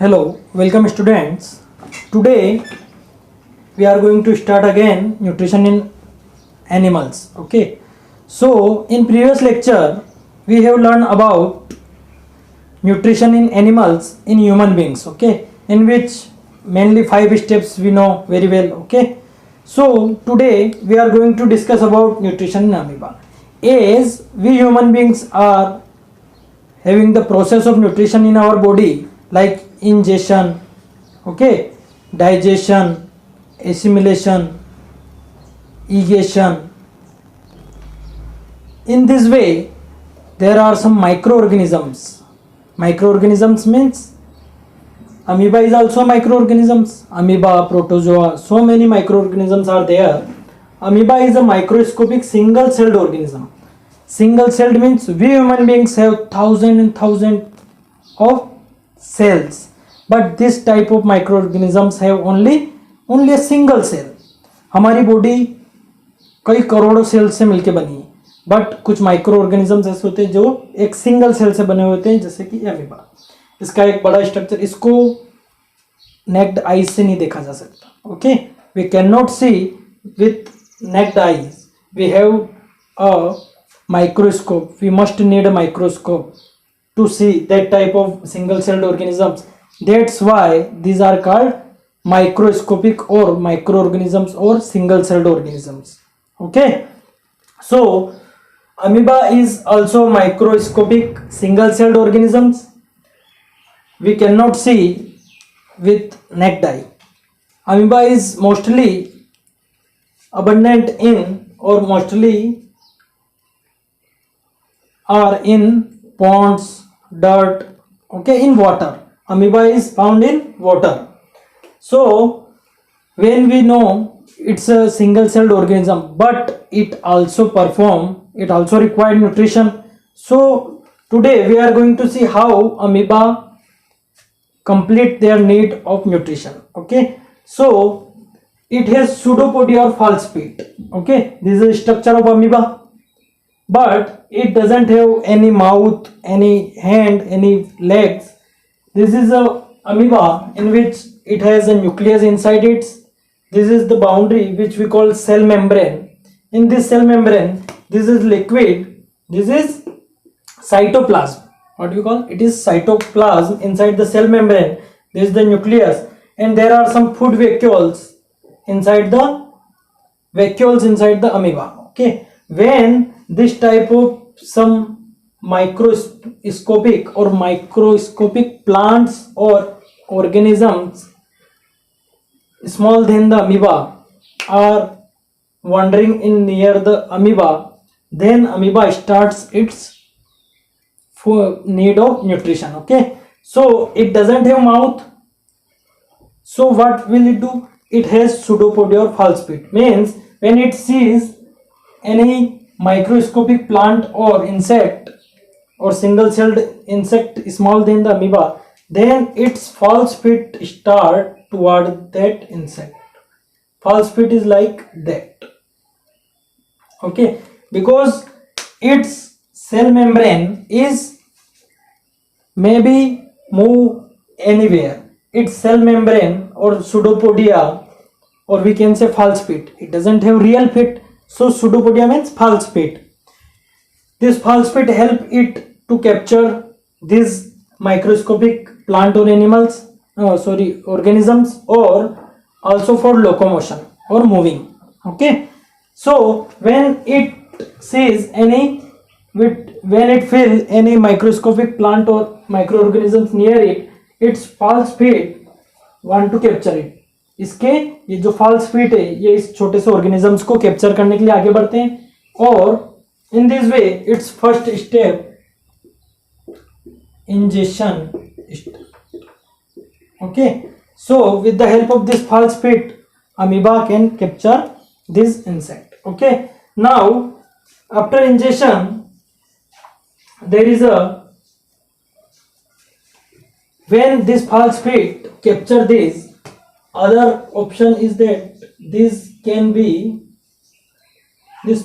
Hello, welcome students. Today we are going to start again nutrition in animals. Okay. So in previous lecture we have learned about nutrition in animals in human beings. Okay. In which mainly 5 steps we know very well. Okay. So today we are going to discuss about nutrition in amoeba. As we human beings are having the process of nutrition in our body like ingestion, okay, digestion, assimilation, egestion. In this way there are some microorganisms. Microorganisms means amoeba is also microorganisms. Amoeba, protozoa, so many microorganisms are there. Amoeba is a microscopic single celled organism. Single celled means we human beings have thousands and thousands of cells, but this type of microorganisms have only a single cell. हमारी body कई करोड़ों cell से मिलके बनी है, but कुछ micro organisms ऐसे होते हैं जो एक सिंगल सेल से बने होते हैं, जैसे कि अमीबा. इसका एक बड़ा स्ट्रक्चर, इसको नेक्ड आईज से नहीं देखा जा सकता. Okay, we can not see with naked eyes, we have a microscope. We must need a microscope to see that type of single celled organisms. That's why these are called microscopic or microorganisms or single celled organisms. Okay, so amoeba is also microscopic single celled organisms. We cannot see with naked eye. Amoeba is mostly abundant in or mostly are in ponds, dirt, okay, in water. Amoeba is found in water. So when we know it's a single celled organism, but it also require nutrition. So today we are going to see how amoeba complete their need of nutrition. Okay, so it has pseudopodia or false feet. Okay, this is the structure of amoeba, but it doesn't have any mouth, any hand, any legs. This is a amoeba in which it has a nucleus inside it. This is the boundary which we call cell membrane. In this cell membrane, this is liquid, this is cytoplasm. What we call it is cytoplasm inside the cell membrane. This is the nucleus, and there are some food vacuoles inside the amoeba. Okay, when this type of some microscopic plants or organisms small than the amoeba are wandering in near the amoeba, then amoeba starts its need of nutrition. Okay, so it doesn't have mouth, so what will it do? It has pseudopodia or false feet. Means when it sees any microscopic plant or insect or single celled insect small than the amoeba, then its false feet start toward that insect. False feet is like that. Okay, because its cell membrane is maybe move anywhere. Its cell membrane or pseudopodia, or we can say false feet, it doesn't have real feet. So pseudopodia means false feet. This false feet help it to capture these microscopic plant or organisms, or also for locomotion or moving. Okay, so when it sees when it feels any microscopic plant or microorganisms near it, its false feet want to capture it. इसके ये जो false feet है ये इस छोटे से organisms को capture करने के लिए आगे बढ़ते हैं, और in this way it's first step injection. Okay, so with the help of this false feet amoeba can capture this insect. Okay, now after ingestion there is when this false feet capture this, other option is that this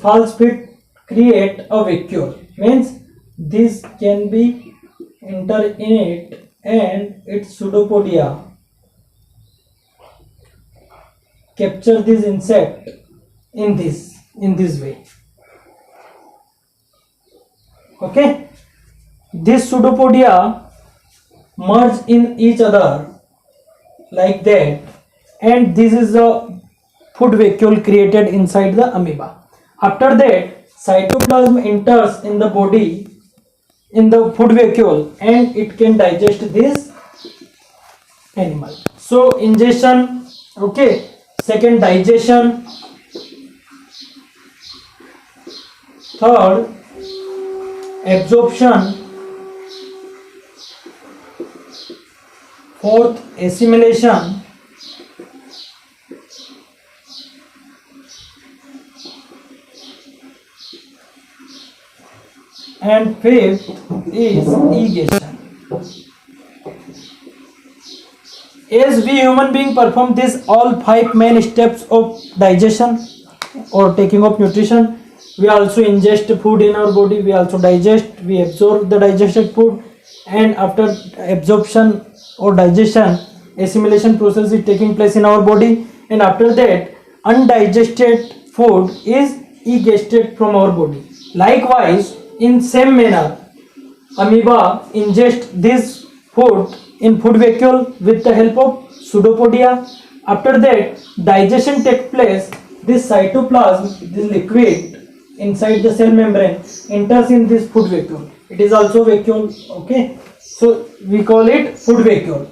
false feet create a vacuole. Means this can be enter in it and its pseudopodia capture this insect in this way. Okay, this pseudopodia merge in each other like that, and this is the food vacuole created inside the amoeba. After that, cytoplasm enters in the body in the food vacuole and it can digest this animal. So ingestion, okay, second digestion, third absorption, fourth assimilation, and fifth is egestion. As we human being perform this all five main steps of digestion or taking of nutrition, we also ingest food in our body, we also digest, we absorb the digested food, and after absorption or digestion, assimilation process is taking place in our body, and after that undigested food is egested from our body. Likewise, in same manner, amoeba ingest this food in food vacuole with the help of pseudopodia. After that, digestion takes place. This cytoplasm, this liquid inside the cell membrane, enters in this food vacuole. It is also vacuole. Okay, so we call it food vacuole.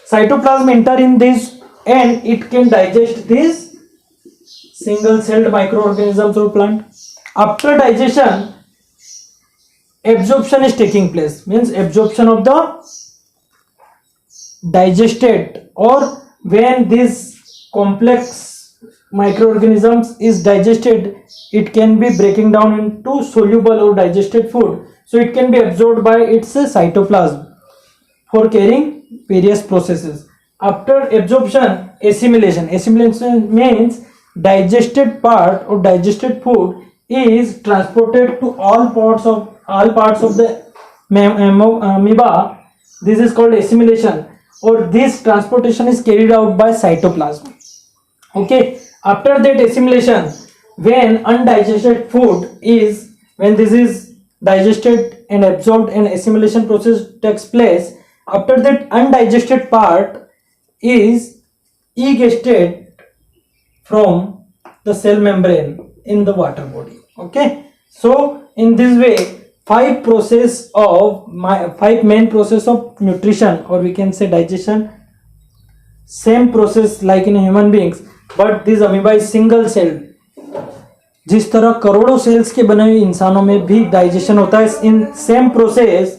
Cytoplasm enter in this, and it can digest these single-celled microorganisms or plant. After digestion, absorption is taking place. Means absorption of the digested, or when this complex microorganisms is digested, it can be breaking down into soluble or digested food, so it can be absorbed by its cytoplasm for carrying various processes. After absorption, assimilation. Assimilation means digested part or digested food is transported to all parts of the amoeba. This is called assimilation, or this transportation is carried out by cytoplasm. Okay, after that assimilation, when undigested food is, when this is digested and absorbed and assimilation process takes place, after that undigested part is egested from the cell membrane in the water body. Okay, so in this way, five main process of nutrition, or we can say digestion, same process like in human beings, but this amoeba is single celled. जिस तरह करोड़ों sales के बने हुए इंसानों में भी digestion होता है, इन सेम प्रोसेस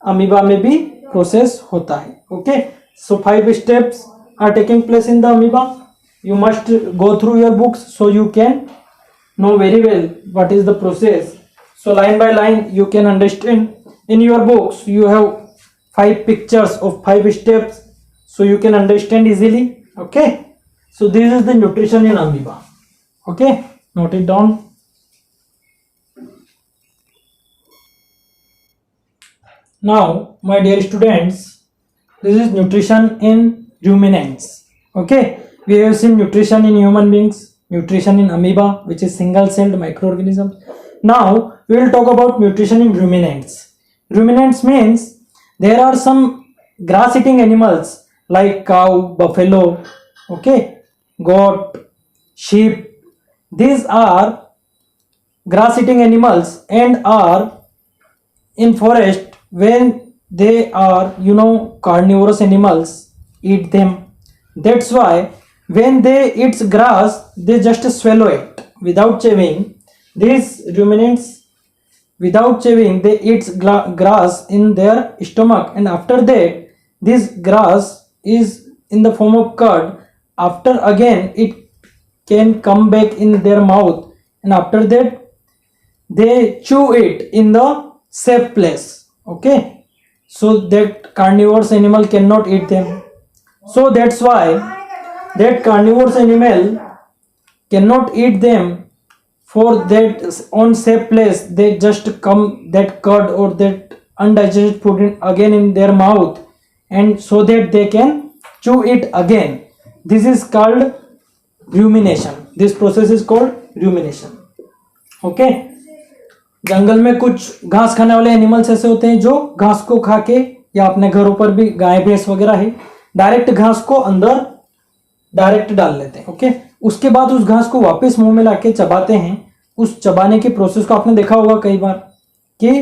अमीबा में भी प्रोसेस होता है. Okay, so 5 steps are taking place in the amoeba. You must go through your books so you can know very well what is the process. So line by line you can understand. In your books you have 5 pictures of 5 steps, so you can understand easily. Okay, so this is the nutrition in amoeba. Okay, note it down. Now my dear students, this is nutrition in ruminants. Okay, we have seen nutrition in human beings, nutrition in amoeba, which is single-celled microorganisms. Now we will talk about nutrition in ruminants. Ruminants means there are some grass-eating animals like cow, buffalo, okay, goat, sheep. These are grass-eating animals and are in forest. When they are, carnivorous animals, eat them. That's why when they eat grass, they just swallow it without chewing. These ruminants, without chewing, they eat grass in their stomach, and after that this grass is in the form of curd. After again it can come back in their mouth, and after that they chew it in the safe place. Okay, so that carnivorous animal cannot eat them. So that's why that carnivorous animal cannot eat them. For that on safe place, they just come that curd or that undigested food again in their mouth, and so that they can chew it again. This is called rumination. This process is called rumination. Okay. जंगल में कुछ घास खाने वाले animals ऐसे होते हैं जो घास को खा के, या अपने घरों पर भी गाय भैंस वगैरह है, डायरेक्ट घास को अंदर डायरेक्ट डाल लेते हैं. ओके. उसके बाद उस घास को वापस मुंह में लाके चबाते हैं. उस चबाने की प्रोसेस को आपने देखा होगा कई बार कि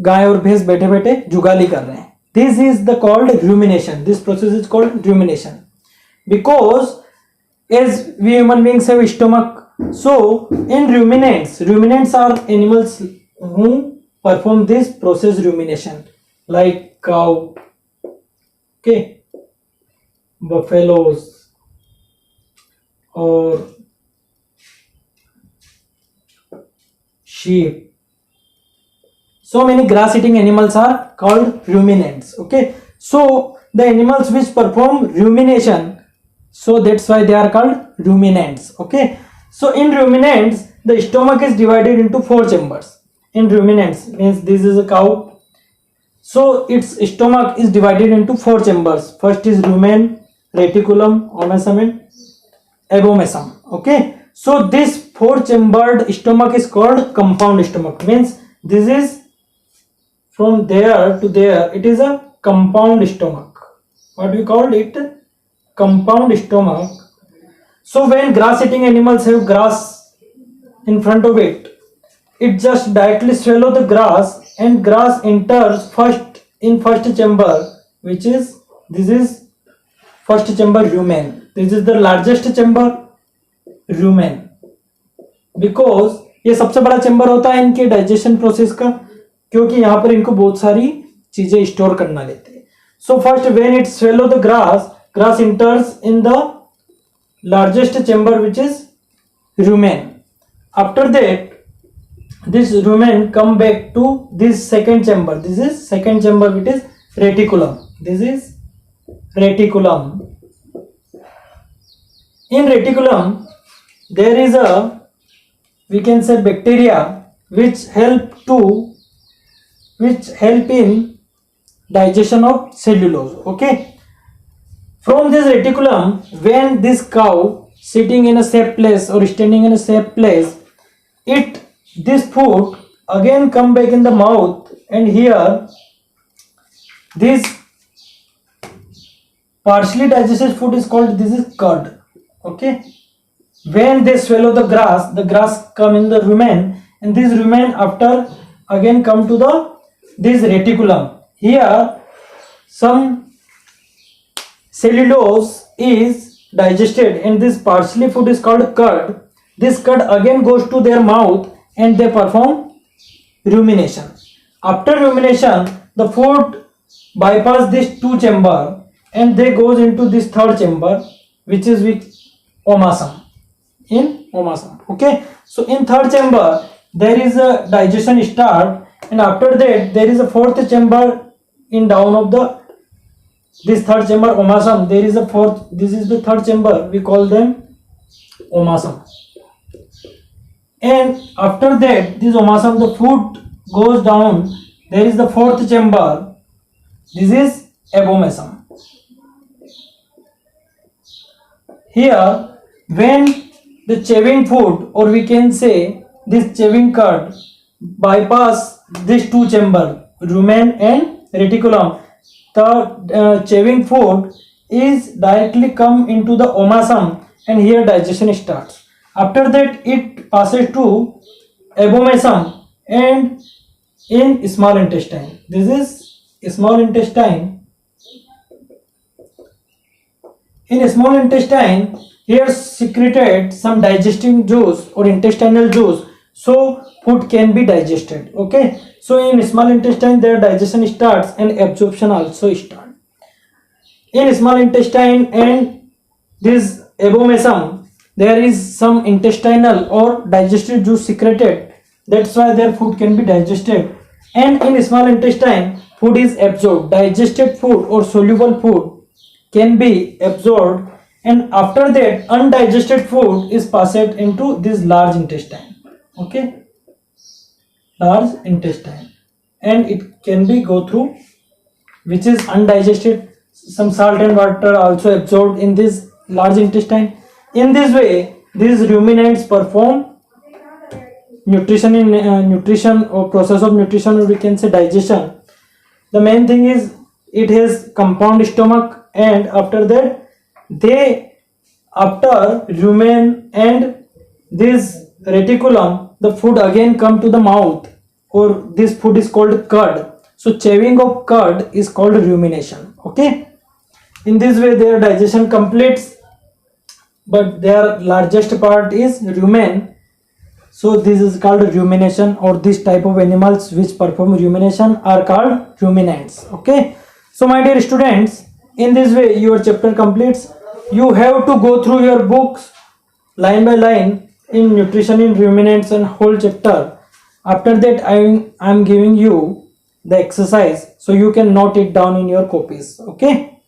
गाय और भैंस बैठे बैठे जुगाली कर रहे हैं. This is the called rumination. This process is called rumination because as we human beings have stomach, so in ruminants are animals who perform this process rumination, like cow, okay, buffaloes, or sheep. So many grass eating animals are called ruminants. Okay, so the animals which perform rumination, so that's why they are called ruminants. Okay, so in ruminants the stomach is divided into 4 chambers. In ruminants means this is a cow, so its stomach is divided into 4 chambers. First is rumen, reticulum, omasum and abomasum. Okay, so this 4 chambered stomach is called compound stomach. Means this is from there to there, it is a compound stomach. What we called it? Compound stomach. So when grass eating animals have grass in front of it, it just directly swallow the grass, and grass enters first in first chamber, which is, this is first chamber, rumen. This is the largest chamber, rumen, because ये सबसे बड़ा chamber होता है इनके digestion process का, क्योंकि यहाँ पर इनको बहुत सारी चीजें स्टोर करना रहती है. So first when it swallow the grass इंटर्स in the largest chamber which is rumen. After that, this rumen come back to this second chamber. This is second chamber, which is reticulum. This is reticulum. In reticulum there is a, we can say, bacteria which help in digestion of cellulose. Okay, from this reticulum, when this cow sitting in a safe place or standing in a safe place, this food again come back in the mouth, and here this partially digested food is called, this is curd. Okay, when they swallow the grass come in the rumen, and this rumen after again come to this reticulum. Here some cellulose is digested, and this partially food is called curd. This curd again goes to their mouth, and they perform rumination. After rumination, the food bypass this 2 chamber, and they goes into this 3rd chamber, which is with omasum. In omasum. Okay, so in 3rd chamber there is a digestion start, and after that there is a 4th chamber in down of this 3rd chamber, omasum. There is a 4th, this is the 3rd chamber, we call them omasum. And after that, this omasum, the food goes down, there is the 4th chamber, this is abomasum. Here when the chewing food, or we can say this chewing curd, bypass these 2 chamber, rumen and reticulum, the chewing food is directly come into the omasum, and here digestion starts. After that it passes to abomasum and in small intestine. This is small intestine. In small intestine, here secreted some digesting juice or intestinal juice, so food can be digested. Okay, so in small intestine their digestion starts and absorption also starts. In small intestine and this abomasum, there is some intestinal or digestive juice secreted, that's why their food can be digested. And in small intestine food is absorbed, digested food or soluble food can be absorbed, and after that undigested food is passed into this large intestine. Okay, large intestine, and it can be go through which is undigested. Some salt and water also absorbed in this large intestine. In this way, these ruminants perform nutrition or process of nutrition, or we can say digestion. The main thing is it has compound stomach, and after that after rumen and this reticulum, the food again come to the mouth, or this food is called curd. So chewing of curd is called rumination. Okay, in this way their digestion completes, but their largest part is rumen. So this is called rumination, or this type of animals which perform rumination are called ruminants. Okay, so my dear students, in this way your chapter completes. You have to go through your books line by line in nutrition in ruminants and whole chapter. After that I am giving you the exercise, so you can note it down in your copies. Okay.